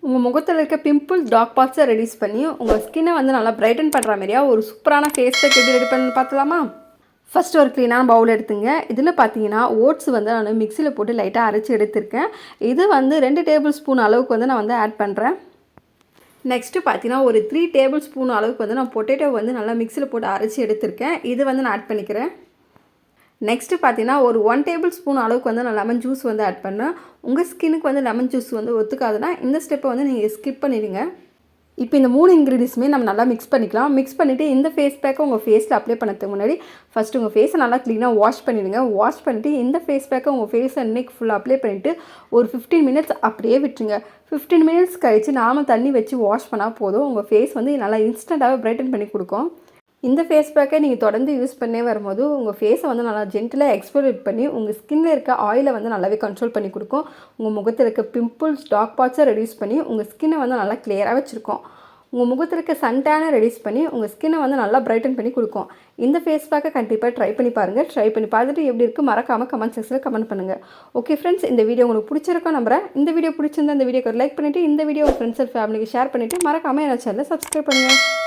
உங்கள் முகத்தில் இருக்க பிம்பிள்ஸ் டார்க் ஸ்பாட்ஸை ரெடியூஸ் பண்ணி உங்கள் ஸ்கின்னை வந்து நல்லா பிரைட்டன் பண்ணுற மாதிரியா ஒரு சூப்பரான ஃபேஸ் பேக் எப்படி ரெடி பண்ணி பார்த்துலாமா? ஃபஸ்ட்டு ஒரு க்ளீனான பவுல் எடுத்துங்க. இதில் பார்த்தீங்கன்னா ஓட்ஸ் வந்து நான் மிக்சியில் போட்டு லைட்டாக அரைச்சி எடுத்திருக்கேன். இது வந்து 2 டேபிள் ஸ்பூன் அளவுக்கு வந்து நான் வந்து ஆட் பண்ணுறேன். நெக்ஸ்ட்டு பார்த்தீங்கன்னா ஒரு 3 டேபிள் ஸ்பூன் அளவுக்கு வந்து நான் பொட்டேட்டோ வந்து நல்லா மிக்சியில் போட்டு அரைச்சி எடுத்திருக்கேன். இது வந்து நான் ஆட் பண்ணிக்கிறேன். நெக்ஸ்ட்டு பார்த்தீங்கன்னா ஒரு 1 டேபிள் ஸ்பூன் அளவுக்கு வந்து நான் லெமன் ஜூஸ் வந்து ஆட் பண்ணேன். உங்கள் ஸ்கின்னுக்கு வந்து லெமன் ஜூஸ் வந்து ஒத்துக்காதுன்னா இந்த ஸ்டெப்பை வந்து நீங்கள் ஸ்கிப் பண்ணிடுங்க. இப்போ இந்த 3 இன்க்ரீடியன்ஸுமே நம்ம நல்லா மிக்ஸ் பண்ணிக்கலாம். மிக்ஸ் பண்ணிவிட்டு இந்த ஃபேஸ் பேக்கை உங்கள் ஃபேஸில் அப்ளை பண்ணதுக்கு முன்னாடி ஃபஸ்ட்டு உங்கள் ஃபேஸை நல்லா க்ளீனாக வாஷ் பண்ணிவிடுங்க. வாஷ் பண்ணிவிட்டு இந்த ஃபேஸ் பேக்கை உங்கள் ஃபேஸை அன்னைக்கு ஃபுல்லாக அப்ளை பண்ணிவிட்டு ஒரு 15 மினிட்ஸ் அப்படியே விட்டுருங்க. 15 மினிட்ஸ் கழித்து நாம தண்ணி வச்சு வாஷ் பண்ணால் போதும். உங்கள் ஃபேஸ் வந்து நல்லா இன்ஸ்டண்ட்டாகவே பிரைட்டன் பண்ணி கொடுக்கும். இந்த ஃபேஸ் பேக்கை நீங்கள் தொடர்ந்து யூஸ் பண்ணே வரும்போது உங்கள் ஃபேஸை வந்து நல்லா ஜென்டிலாக எக்ஸ்ஃபோலியேட் பண்ணி உங்கள் ஸ்கின்னில் இருக்க ஆயிலை வந்து நல்லாவே கண்ட்ரோல் பண்ணி கொடுக்கும். உங்கள் முகத்தில் இருக்க பிம்பிள்ஸ் டார்க் ஸ்பாட்ஸை ரெடியூஸ் பண்ணி உங்கள் ஸ்கின்னை வந்து நல்லா கிளியராக வச்சுருக்கோம். உங்கள் முகத்தில் இருக்க சன்டேனை ரெடியூஸ் பண்ணி உங்கள் ஸ்கின்னை வந்து நல்லா பிரைட்டன் பண்ணி கொடுக்கும். இந்த ஃபேஸ் பேக்கை கண்டிப்பாக ட்ரை பண்ணி பாருங்கள். ட்ரை பண்ணி பார்த்துட்டு எப்படி இருக்குது மறக்காமல் கமெண்ட் செக்ஷனில் கமெண்ட் பண்ணுங்கள். ஓகே ஃப்ரெண்ட்ஸ், இந்த வீடியோ உங்களுக்கு பிடிச்சிருக்கோம் நம்புறேன். இந்த வீடியோ பிடிச்சிருந்தா இந்த வீடியோக்கு லைக் பண்ணிவிட்டு இந்த வீடியோ உங்கள் ஃப்ரெண்ட்ஸ் அண்ட் ஃபேமிலிக்கு ஷேர் பண்ணிவிட்டு மறக்காமல் என்னோட சேனலை சப்ஸ்கிரைப் பண்ணுங்கள்.